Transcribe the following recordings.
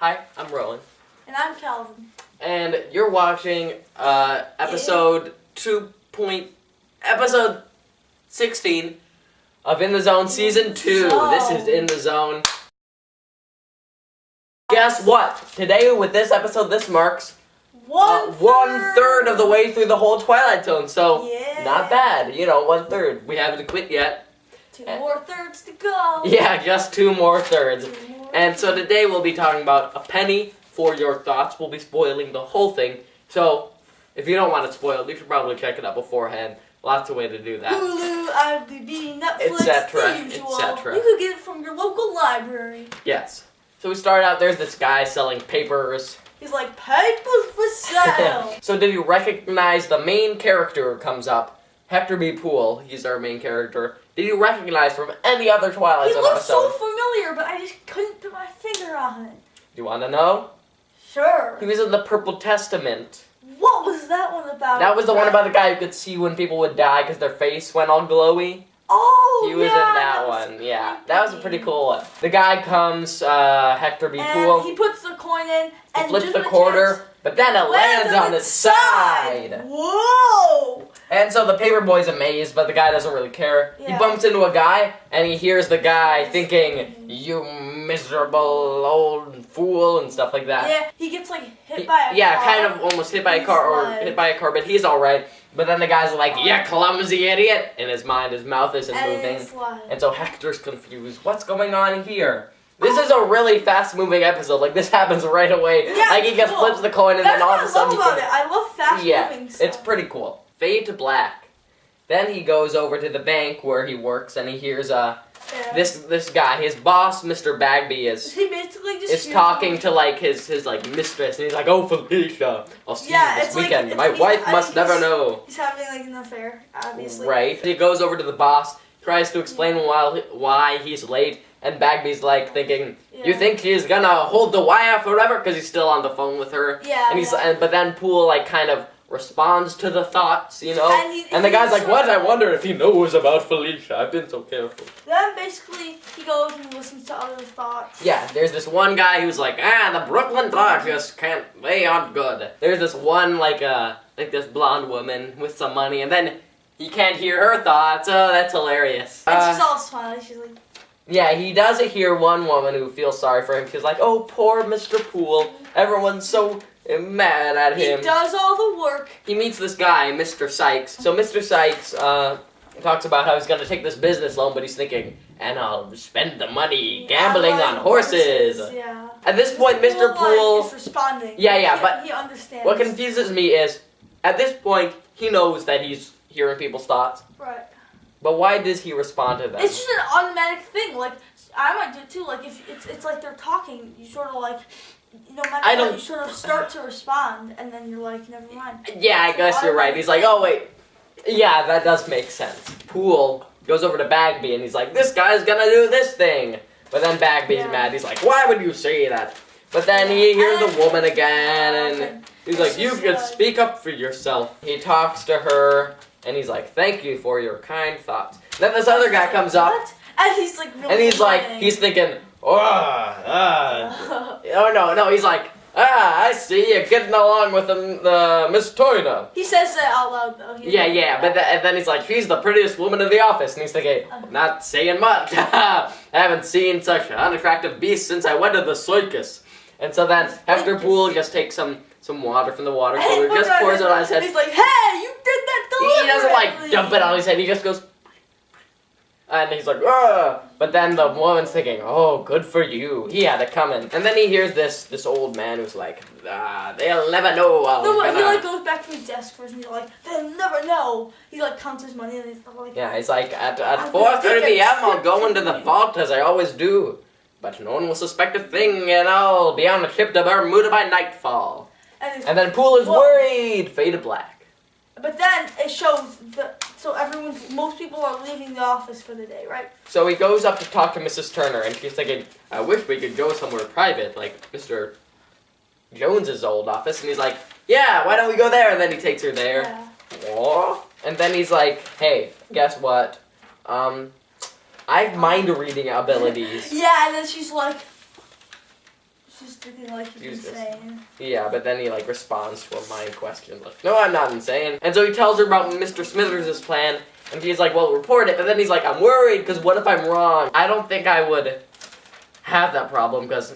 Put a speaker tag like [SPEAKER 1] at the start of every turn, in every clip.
[SPEAKER 1] Hi, I'm Rowan.
[SPEAKER 2] And I'm Calvin.
[SPEAKER 1] And you're watching episode 16 of In the Zone Season 2. This is In the Zone. Guess what? Today, with this episode, this marks one third of the way through the whole Twilight Zone. So, not bad. You know, 1/3. We haven't quit yet.
[SPEAKER 2] Two more thirds to go.
[SPEAKER 1] Yeah, just 2 more thirds. And so today we'll be talking about a penny for your thoughts. We'll be spoiling the whole thing. So, if you don't want it spoiled, you should probably check it out beforehand. Lots of ways to do that.
[SPEAKER 2] Hulu, IMDb, Netflix,
[SPEAKER 1] etc.,
[SPEAKER 2] the usual.
[SPEAKER 1] etc.
[SPEAKER 2] You could get it from your local library.
[SPEAKER 1] Yes. So we start out, there's this guy selling papers.
[SPEAKER 2] He's like, papers for sale.
[SPEAKER 1] So did you recognize the main character who comes up? Hector B. Poole, he's our main character. Did you recognize from any other Twilight Zone
[SPEAKER 2] He looks
[SPEAKER 1] episode?
[SPEAKER 2] so familiar, but I just couldn't put my finger on it.
[SPEAKER 1] Do you want to know?
[SPEAKER 2] Sure.
[SPEAKER 1] He was in the Purple Testament.
[SPEAKER 2] What was that one about?
[SPEAKER 1] That was the one about the guy who could see when people would die because their face went all glowy.
[SPEAKER 2] Oh,
[SPEAKER 1] He was in that one, yeah. That was a pretty cool one. The guy comes, Hector B. Poole.
[SPEAKER 2] And he puts the coin in, and
[SPEAKER 1] He flips
[SPEAKER 2] just
[SPEAKER 1] the
[SPEAKER 2] with a
[SPEAKER 1] quarter,
[SPEAKER 2] chance,
[SPEAKER 1] but then it lands on its side.
[SPEAKER 2] Whoa!
[SPEAKER 1] And so the paperboy's amazed, but the guy doesn't really care.
[SPEAKER 2] Yeah.
[SPEAKER 1] He bumps into a guy, and he hears the guy thinking, "You miserable old fool," and stuff like that.
[SPEAKER 2] Yeah, he gets like hit by a car.
[SPEAKER 1] Yeah, kind of almost hit by a car, or hit by a car, but he's alright. But then the guy's like, "Yeah, clumsy idiot!" In his mind, his mouth isn't moving. And so Hector's confused. What's going on here? This is a really fast-moving episode. Like, this happens right away.
[SPEAKER 2] Yeah,
[SPEAKER 1] like, he just flips the coin, and then all of a sudden...
[SPEAKER 2] That's what I love about it. I love fast-moving stuff.
[SPEAKER 1] It's pretty cool. Fade to black. Then he goes over to the bank where he works, and he hears this guy, his boss, Mr. Bagby, is talking to like his like mistress, and he's like, "Oh, Felicia, I'll see you this weekend. My wife must never know."
[SPEAKER 2] He's having like an affair, obviously.
[SPEAKER 1] Right. He goes over to the boss, tries to explain why he's late, and Bagby's like thinking, "You think he's gonna hold the wire forever?" Because he's still on the phone with her.
[SPEAKER 2] Yeah.
[SPEAKER 1] And but then Poole like kind of responds to the thoughts, you know? And the guy's like, "What? I wonder if he knows about Felicia. I've been so careful."
[SPEAKER 2] Then basically, he goes and listens to other thoughts.
[SPEAKER 1] Yeah, there's this one guy who's like, the Brooklyn Dodgers they aren't good. There's this one, like this blonde woman with some money, and then he can't hear her thoughts. Oh, that's hilarious.
[SPEAKER 2] And she's all smiling. She's like...
[SPEAKER 1] Yeah, he does hear one woman who feels sorry for him. She's like, "Oh, poor Mr. Poole. Everyone's so mad at him.
[SPEAKER 2] He does all the work."
[SPEAKER 1] He meets this guy, Mr. Sykes. So Mr. Sykes talks about how he's going to take this business loan, but he's thinking, "And I'll spend the money gambling on horses."
[SPEAKER 2] Yeah.
[SPEAKER 1] At this point, Mr. Poole...
[SPEAKER 2] is responding.
[SPEAKER 1] But
[SPEAKER 2] he understands.
[SPEAKER 1] What confuses me is, at this point, he knows that he's hearing people's thoughts.
[SPEAKER 2] Right.
[SPEAKER 1] But why does he respond to them?
[SPEAKER 2] It's just an automatic thing. Like, I might do it too. Like, if it's like they're talking, you sort of like... No matter what, you sort of start to respond, and then you're like, never mind.
[SPEAKER 1] Yeah, I guess you're right. He's like, "Oh, wait." Yeah, that does make sense. Poole goes over to Bagby, and he's like, "This guy's gonna do this thing." But then Bagby's mad. He's like, "Why would you say that?" But then he hears the woman again, and he's like, "You should speak up for yourself." He talks to her, and he's like, "Thank you for your kind thoughts." Then this other guy comes up.
[SPEAKER 2] What? And he's like, really
[SPEAKER 1] and he's like,
[SPEAKER 2] annoying.
[SPEAKER 1] he's thinking, oh no, he's like, I see you're getting along with the Miss Toyna.
[SPEAKER 2] He says that out loud though.
[SPEAKER 1] But then he's like, "She's the prettiest woman in the office," and he's thinking, not saying much. I haven't seen such an unattractive beast since I went to the circus. And so then Hector Poole just takes some water from the water cooler, just pours it on his head.
[SPEAKER 2] He's like, "Hey, you did that deliberately."
[SPEAKER 1] He doesn't like dump it on his head. He just goes. And he's like, "Ugh." But then the woman's thinking, "Oh, good for you. He had it coming." And then he hears this old man who's like, "They'll never know."
[SPEAKER 2] He like goes back to his desk first, and he's like, "They'll never know." He like counts his money and he's like,
[SPEAKER 1] yeah, he's like, at 4:30 p.m. I'll go into the vault as I always do, but no one will suspect a thing, and I'll be on a trip to Bermuda by nightfall. And then Poole is worried. Fade to black.
[SPEAKER 2] But then it shows most people are leaving the office for the day, right?
[SPEAKER 1] So he goes up to talk to Mrs. Turner, and she's thinking, "I wish we could go somewhere private, like Mr. Jones's old office." And he's like, "Yeah, why don't we go there?" And then he takes her there.
[SPEAKER 2] Yeah.
[SPEAKER 1] Aww. And then he's like, "Hey, guess what? I have mind reading abilities."
[SPEAKER 2] Yeah, and then she's like, Just thinking like he's insane.
[SPEAKER 1] Yeah, but then he like responds to a mind question like, no, I'm not insane. And so he tells her about Mr. Smithers' plan, and he's like, well, report it. But then he's like, I'm worried because what if I'm wrong? I don't think I would have that problem because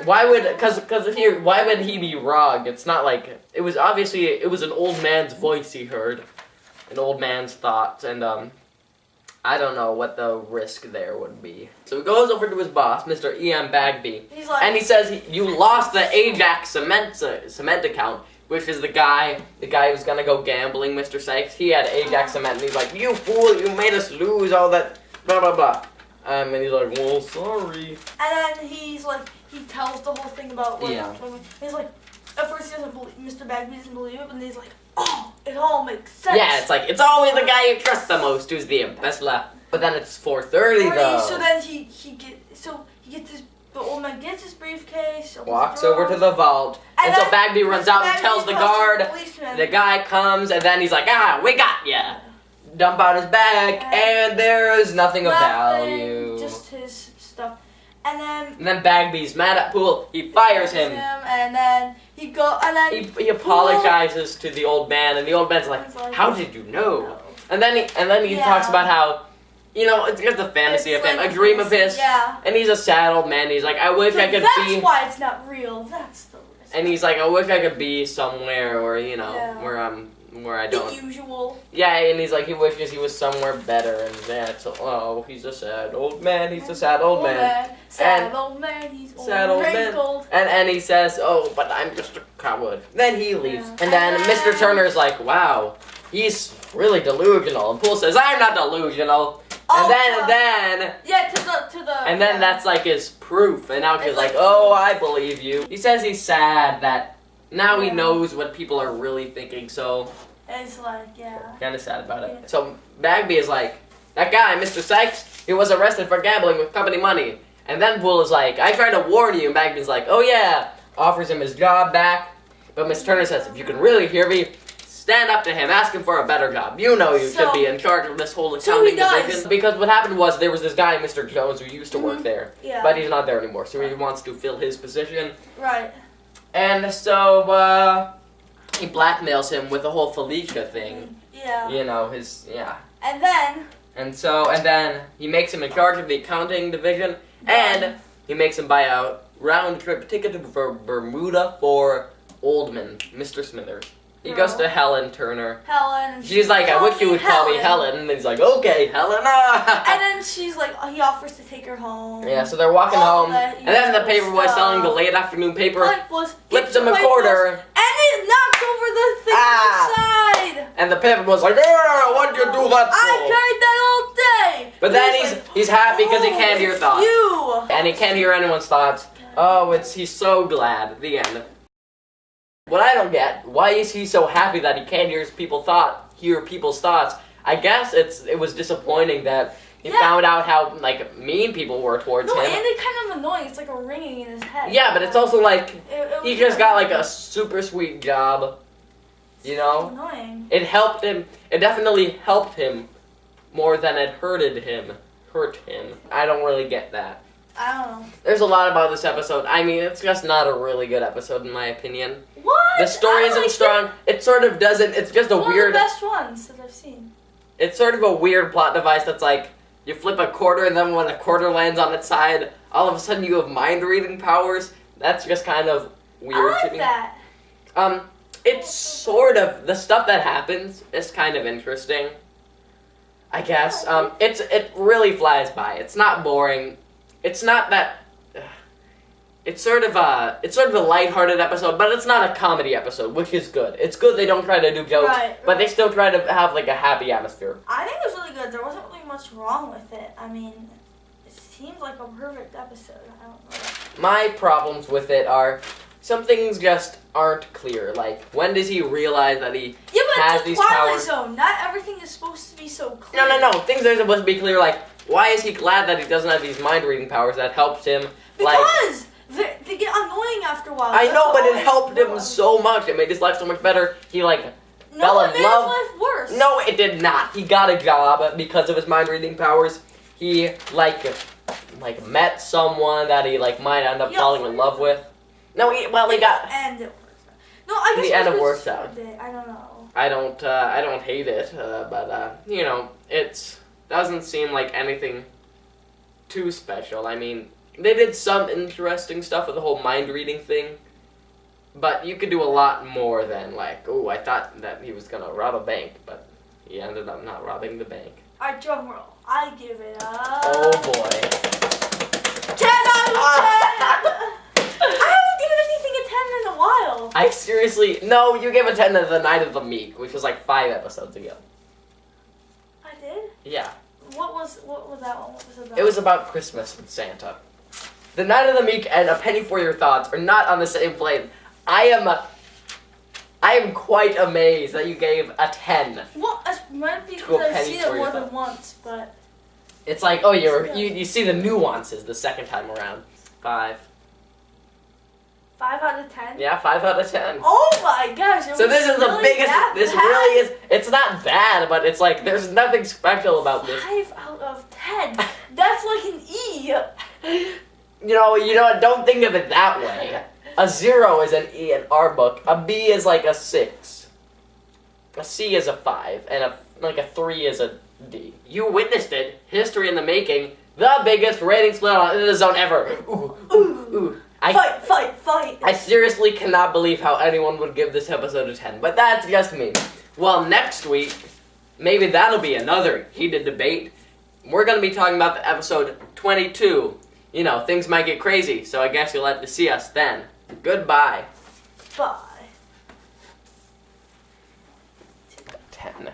[SPEAKER 1] why would he be wrong? It's not like it was an old man's voice he heard, an old man's thoughts, and I don't know what the risk there would be. So he goes over to his boss, Mr. E.M. Bagby, and he says, you lost the Ajax cement account, which is the guy who's gonna go gambling, Mr. Sykes. He had Ajax cement, and he's like, you fool, you made us lose all that, blah, blah, blah. And he's like, well, sorry.
[SPEAKER 2] And then he's like, he tells the whole thing about what he's like, at first he doesn't believe, Mr. Bagby doesn't believe it, but then he's like, oh, it all makes sense.
[SPEAKER 1] Yeah, it's like, it's always the guy you trust the most who's the embezzler. But then it's 4:30 though.
[SPEAKER 2] So then the old man gets his briefcase,
[SPEAKER 1] walks over to the vault, and so Bagby runs out and tells the guard, the guy comes, and then he's like, we got ya. Dump out his bag, and there is nothing of value.
[SPEAKER 2] Just his stuff. And
[SPEAKER 1] then Bagby's mad at Poole. He fires him.
[SPEAKER 2] And then he
[SPEAKER 1] he apologizes to the old man, and the old man's like, how did you know? No. And then he talks about how, it's just a fantasy of him, a dream of his.
[SPEAKER 2] Yeah.
[SPEAKER 1] And he's a sad old man. He's like, I wish I could be.
[SPEAKER 2] That's why it's not real. That's the risk.
[SPEAKER 1] And he's like, I wish I could be somewhere where where I don't.
[SPEAKER 2] The usual.
[SPEAKER 1] Yeah, and he's like, he wishes he was somewhere better, and so, he's a sad old man. He's a sad old man.
[SPEAKER 2] Sad old man. He's old wrinkled.
[SPEAKER 1] And he says, but I'm just a coward. Then he leaves, and then Mr. Turner's like, wow, he's really delusional. And Poole says, I'm not delusional. And then that's like his proof, and now he's like, I believe you. He says he's sad that now he knows what people are really thinking, so
[SPEAKER 2] it's like,
[SPEAKER 1] kind of sad about it. So Bagby is like, that guy, Mr. Sykes, he was arrested for gambling with company money. And then Poole is like, I tried to warn you. And Bagby's like, oh yeah, offers him his job back. But Miss Turner says, if you can really hear me, stand up to him, ask him for a better job. You should be in charge of this whole accounting division. Because what happened was there was this guy, Mr. Jones, who used to work there.
[SPEAKER 2] Yeah.
[SPEAKER 1] But he's not there anymore, so he wants to fill his position.
[SPEAKER 2] Right.
[SPEAKER 1] And so, he blackmails him with the whole Felicia thing.
[SPEAKER 2] Yeah.
[SPEAKER 1] And then he makes him in charge of the accounting division, and he makes him buy a round-trip ticket to Bermuda for Oldman, Mr. Smithers. He goes to Helen Turner.
[SPEAKER 2] Helen.
[SPEAKER 1] She's like, I wish you would call me Helen. And he's like, okay, Helena.
[SPEAKER 2] And then she's like, he offers to take her home.
[SPEAKER 1] Yeah, so they're walking home. And then the paperboy selling the late afternoon paper flips him a quarter.
[SPEAKER 2] And it knocks over the thing on the side.
[SPEAKER 1] And the paperboy's like, what'd you do that for?
[SPEAKER 2] I carried that all day.
[SPEAKER 1] But then he's happy because he can't hear thoughts. And he can't hear anyone's thoughts. He's so glad. The end. What I don't get, why is he so happy that he can't hear people's thoughts? I guess it was disappointing that he found out how mean people were towards him.
[SPEAKER 2] No, and it's kind of annoying. It's like a ringing in his head.
[SPEAKER 1] Yeah, but it's also like he just got a super sweet job.
[SPEAKER 2] Annoying.
[SPEAKER 1] It helped him. It definitely helped him more than it hurt him. I don't really get that.
[SPEAKER 2] I don't know.
[SPEAKER 1] There's a lot about this episode. I mean, it's just not a really good episode in my opinion.
[SPEAKER 2] What?
[SPEAKER 1] The story isn't strong. It sort of doesn't. It's just a weird.
[SPEAKER 2] One of the best ones that I've seen.
[SPEAKER 1] It's sort of a weird plot device that's like you flip a quarter and then when a quarter lands on its side, all of a sudden you have mind reading powers. That's just kind of weird
[SPEAKER 2] I
[SPEAKER 1] to
[SPEAKER 2] like
[SPEAKER 1] me.
[SPEAKER 2] that.
[SPEAKER 1] It's sort of the stuff that happens is kind of interesting. I guess. It really flies by. It's not boring. It's not that. It's sort of a lighthearted episode, but it's not a comedy episode, which is good. It's good they don't try to do jokes, but they still try to have a happy atmosphere.
[SPEAKER 2] I think it was really good. There wasn't really much wrong with it. I mean, it seems like a perfect episode. I don't know.
[SPEAKER 1] My problems with it are some things just aren't clear. Like, when does he realize that he has these powers?
[SPEAKER 2] Twilight Zone. Not everything is supposed to be so clear.
[SPEAKER 1] No. Things are supposed to be clear. Like, why is he glad that he doesn't have these mind reading powers that helps him?
[SPEAKER 2] Because they get annoying after a while.
[SPEAKER 1] I know, but it helped him so much. It made his life so much better. He fell in love.
[SPEAKER 2] It made his life worse.
[SPEAKER 1] No, it did not. He got a job because of his mind reading powers. He like met someone that he like might end up falling in love with. No, he got.
[SPEAKER 2] And it works out. No, I guess
[SPEAKER 1] the end
[SPEAKER 2] it
[SPEAKER 1] works out.
[SPEAKER 2] I don't know.
[SPEAKER 1] I don't hate it, but you know, it doesn't seem like anything too special. I mean, they did some interesting stuff with the whole mind reading thing, but you could do a lot more than like, oh, I thought that he was gonna rob a bank, but he ended up not robbing the bank.
[SPEAKER 2] Alright, drum roll. I give it a...
[SPEAKER 1] Oh boy.
[SPEAKER 2] 10 out of 10! I haven't given anything a 10 in a while.
[SPEAKER 1] I seriously, no, you gave a 10 to The Night of the Meek, which was like 5 episodes ago.
[SPEAKER 2] I did?
[SPEAKER 1] Yeah.
[SPEAKER 2] What was that one? What was it about?
[SPEAKER 1] It was about Christmas and Santa. The Night of the Meek and A Penny for Your Thoughts are not on the same plane. I am quite amazed that you gave a 10.
[SPEAKER 2] Well, it might be
[SPEAKER 1] To
[SPEAKER 2] because
[SPEAKER 1] A
[SPEAKER 2] I've
[SPEAKER 1] Penny
[SPEAKER 2] seen
[SPEAKER 1] for
[SPEAKER 2] it
[SPEAKER 1] Your
[SPEAKER 2] more than
[SPEAKER 1] Thoughts.
[SPEAKER 2] once, but...
[SPEAKER 1] It's like, oh, you see the nuances the second time around. 5.
[SPEAKER 2] 5 out of 10?
[SPEAKER 1] Yeah, 5 out of 10.
[SPEAKER 2] Oh my gosh!
[SPEAKER 1] So this is the biggest. This
[SPEAKER 2] bad?
[SPEAKER 1] really is. It's not bad, but it's like there's nothing special about this.
[SPEAKER 2] 5 out of 10. That's like an E.
[SPEAKER 1] You know what? Don't think of it that way. A 0 is an E in our book. A B is like a 6. A C is a 5, and a 3 is a D. You witnessed it. History in the making. The biggest rating split on the zone ever. Ooh, ooh, ooh.
[SPEAKER 2] Fight!
[SPEAKER 1] I seriously cannot believe how anyone would give this episode a 10, but that's just me. Well, next week, maybe that'll be another heated debate. We're going to be talking about the episode 22. You know, things might get crazy, so I guess you'll have to see us then. Goodbye.
[SPEAKER 2] Bye.
[SPEAKER 1] 10.